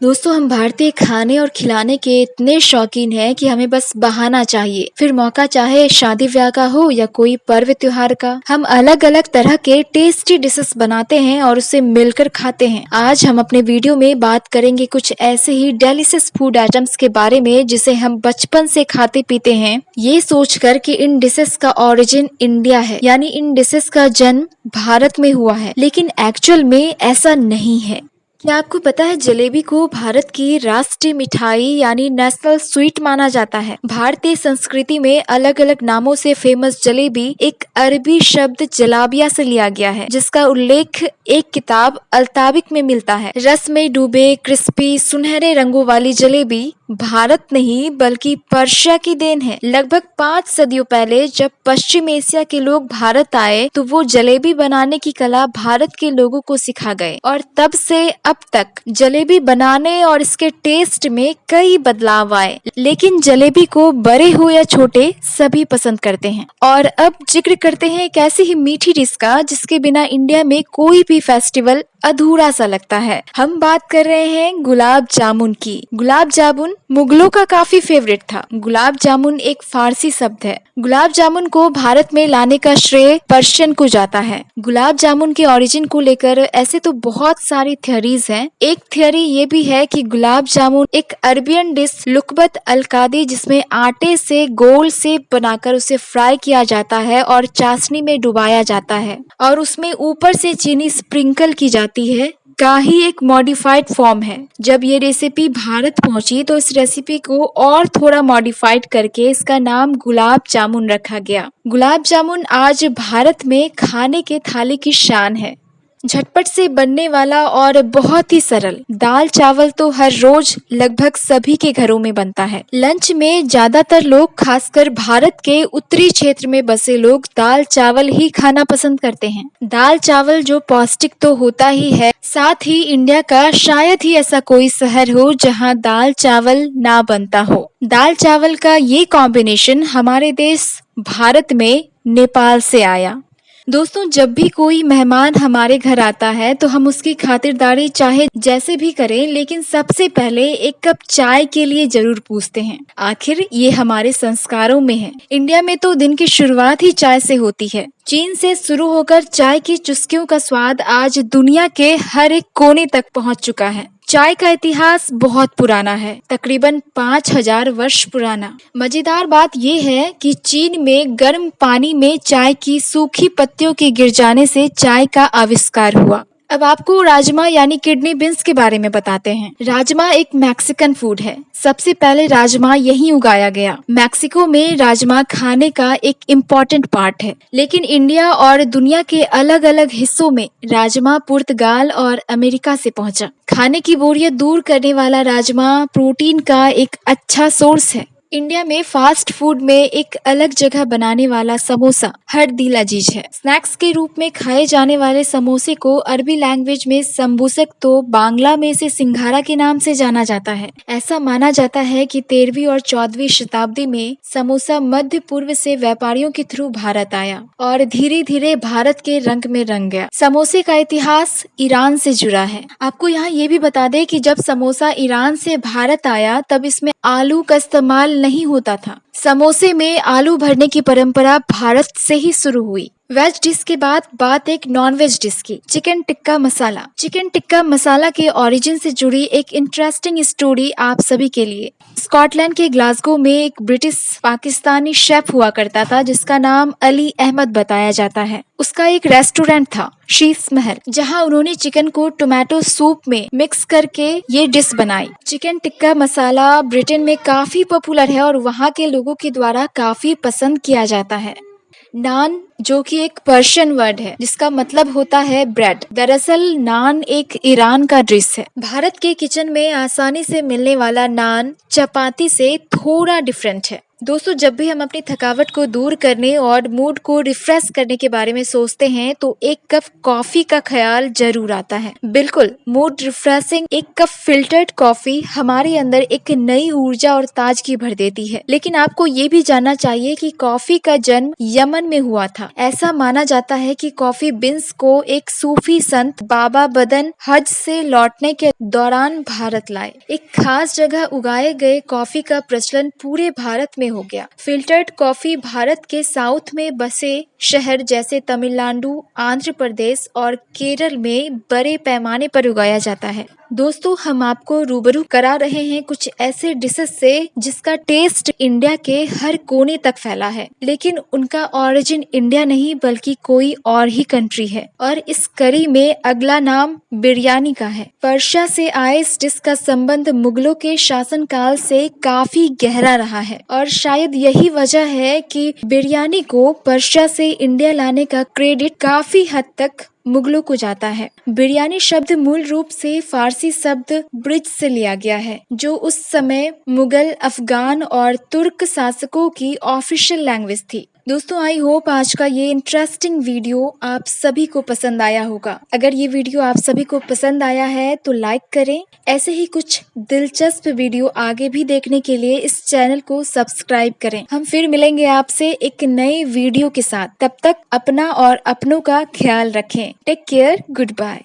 दोस्तों हम भारतीय खाने और खिलाने के इतने शौकीन हैं कि हमें बस बहाना चाहिए। फिर मौका चाहे शादी ब्याह का हो या कोई पर्व त्योहार का, हम अलग अलग तरह के टेस्टी डिशेस बनाते हैं और उसे मिलकर खाते हैं। आज हम अपने वीडियो में बात करेंगे कुछ ऐसे ही डेलिशियस फूड आइटम्स के बारे में जिसे हम बचपन से खाते पीते हैं, ये सोचकर कि इन डिशेस का ओरिजिन इंडिया है, यानी इन डिशेस का जन्म भारत में हुआ है। लेकिन एक्चुअल में ऐसा नहीं है। क्या आपको पता है जलेबी को भारत की राष्ट्रीय मिठाई यानी नेशनल स्वीट माना जाता है। भारतीय संस्कृति में अलग अलग नामों से फेमस जलेबी एक अरबी शब्द जलाबिया से लिया गया है, जिसका उल्लेख एक किताब अल्ताबिक में मिलता है। रस में डूबे क्रिस्पी सुनहरे रंगों वाली जलेबी भारत नहीं बल्कि पर्शिया की देन है। लगभग 5 सदियों पहले जब पश्चिम एशिया के लोग भारत आए तो वो जलेबी बनाने की कला भारत के लोगों को सिखा गए और तब से अब तक जलेबी बनाने और इसके टेस्ट में कई बदलाव आए। लेकिन जलेबी को बड़े हो या छोटे सभी पसंद करते हैं। और अब जिक्र करते हैं एक ऐसी ही मीठी डिश का जिसके बिना इंडिया में कोई भी फेस्टिवल अधूरा सा लगता है। हम बात कर रहे हैं गुलाब जामुन की। गुलाब जामुन मुगलों का काफी फेवरेट था। गुलाब जामुन एक फारसी शब्द है। गुलाब जामुन को भारत में लाने का श्रेय पर्शियन को जाता है। गुलाब जामुन के ओरिजिन को लेकर ऐसे तो बहुत सारी थ्योरीज हैं। एक थ्योरी ये भी है कि गुलाब जामुन एक अरबियन डिश लुकबत अलकादी, जिसमें आटे से गोल शेप बनाकर उसे फ्राई किया जाता है और चाशनी में डुबाया जाता है और उसमें ऊपर से चीनी स्प्रिंकल की जाती है, का ही एक मॉडिफाइड फॉर्म है। जब ये रेसिपी भारत पहुंची तो इस रेसिपी को और थोड़ा मॉडिफाइड करके इसका नाम गुलाब जामुन रखा गया। गुलाब जामुन आज भारत में खाने के थाली की शान है। झटपट से बनने वाला और बहुत ही सरल। दाल चावल तो हर रोज लगभग सभी के घरों में बनता है। लंच में ज्यादातर लोग, खासकर भारत के उत्तरी क्षेत्र में बसे लोग, दाल चावल ही खाना पसंद करते हैं। दाल चावल जो पौष्टिक तो होता ही है, साथ ही इंडिया का शायद ही ऐसा कोई शहर हो जहां दाल चावल ना बनता हो। दाल चावल का ये कॉम्बिनेशन हमारे देश भारत में नेपाल से आया। दोस्तों जब भी कोई मेहमान हमारे घर आता है तो हम उसकी खातिरदारी चाहे जैसे भी करें, लेकिन सबसे पहले एक कप चाय के लिए जरूर पूछते हैं। आखिर ये हमारे संस्कारों में है। इंडिया में तो दिन की शुरुआत ही चाय से होती है। चीन से शुरू होकर चाय की चुस्कियों का स्वाद आज दुनिया के हर एक कोने तक पहुंच चुका है। चाय का इतिहास बहुत पुराना है, तकरीबन 5000 वर्ष पुराना। मजेदार बात यह है कि चीन में गर्म पानी में चाय की सूखी पत्तियों के गिर जाने से चाय का आविष्कार हुआ। अब आपको राजमा यानी किडनी बीन्स के बारे में बताते हैं। राजमा एक मैक्सिकन फूड है। सबसे पहले राजमा यहीं उगाया गया। मैक्सिको में राजमा खाने का एक इम्पोर्टेंट पार्ट है, लेकिन इंडिया और दुनिया के अलग अलग हिस्सों में राजमा पुर्तगाल और अमेरिका से पहुंचा। खाने की बोरियत दूर करने वाला राजमा प्रोटीन का एक अच्छा सोर्स है। इंडिया में फास्ट फूड में एक अलग जगह बनाने वाला समोसा हर दिल अजीज है। स्नैक्स के रूप में खाए जाने वाले समोसे को अरबी लैंग्वेज में संबुसक, तो बांग्ला में इसे सिंघारा के नाम से जाना जाता है। ऐसा माना जाता है कि 13वीं और 14वीं शताब्दी में समोसा मध्य पूर्व से व्यापारियों के थ्रू भारत आया और धीरे धीरे भारत के रंग में रंग गया। समोसे का इतिहास ईरान से जुड़ा है। आपको यहाँ ये भी बता दें कि जब समोसा ईरान से भारत आया तब इसमें आलू का इस्तेमाल नहीं होता था। समोसे में आलू भरने की परंपरा भारत से ही शुरू हुई। वेज डिश के बाद बात एक नॉन वेज डिश की, चिकन टिक्का मसाला। चिकन टिक्का मसाला के ओरिजिन से जुड़ी एक इंटरेस्टिंग स्टोरी आप सभी के लिए। स्कॉटलैंड के ग्लासगो में एक ब्रिटिश पाकिस्तानी शेफ हुआ करता था जिसका नाम अली अहमद बताया जाता है। उसका एक रेस्टोरेंट था, शीश महल, जहां उन्होंने चिकन को टोमेटो सूप में मिक्स करके ये डिश बनाई। चिकन टिक्का मसाला ब्रिटेन में काफी पॉपुलर है और वहां के लोगों के द्वारा काफी पसंद किया जाता है। नान, जो कि एक पर्शियन वर्ड है जिसका मतलब होता है ब्रेड। दरअसल नान एक ईरान का डिश है। भारत के किचन में आसानी से मिलने वाला नान चपाती से थोड़ा डिफरेंट है। दोस्तों जब भी हम अपनी थकावट को दूर करने और मूड को रिफ्रेश करने के बारे में सोचते हैं तो एक कप कॉफी का ख्याल जरूर आता है। बिल्कुल, मूड रिफ्रेशिंग एक कप फिल्टर्ड कॉफी हमारे अंदर एक नई ऊर्जा और ताजगी भर देती है। लेकिन आपको ये भी जानना चाहिए कि कॉफी का जन्म यमन में हुआ था। ऐसा माना जाता है कि कॉफी बीन्स को एक सूफी संत बाबा बदन हज से लौटने के दौरान भारत लाए। एक खास जगह उगाए गए कॉफी का प्रचलन पूरे भारत में हो गया। फिल्टर्ड कॉफी भारत के साउथ में बसे शहर जैसे तमिलनाडु, आंध्र प्रदेश और केरल में बड़े पैमाने पर उगाया जाता है। दोस्तों, हम आपको रूबरू करा रहे हैं कुछ ऐसे डिशेस से जिसका टेस्ट इंडिया के हर कोने तक फैला है, लेकिन उनका ओरिजिन इंडिया नहीं बल्कि कोई और ही कंट्री है। और इस कड़ी में अगला नाम बिरयानी का है। पर्शिया से आए इस डिश का संबंध मुगलों के शासनकाल से काफी गहरा रहा है और शायद यही वजह है कि बिरयानी को पर्शिया से इंडिया लाने का क्रेडिट काफी हद तक मुगलों को जाता है। बिरयानी शब्द मूल रूप से फारसी शब्द ब्रिज से लिया गया है, जो उस समय मुगल, अफगान और तुर्क शासकों की ऑफिशियल लैंग्वेज थी। दोस्तों, आई होप आज का ये इंटरेस्टिंग वीडियो आप सभी को पसंद आया होगा। अगर ये वीडियो आप सभी को पसंद आया है तो लाइक करें। ऐसे ही कुछ दिलचस्प वीडियो आगे भी देखने के लिए इस चैनल को सब्सक्राइब करें। हम फिर मिलेंगे आपसे एक नए वीडियो के साथ। तब तक अपना और अपनों का ख्याल रखें। Take care, good bye.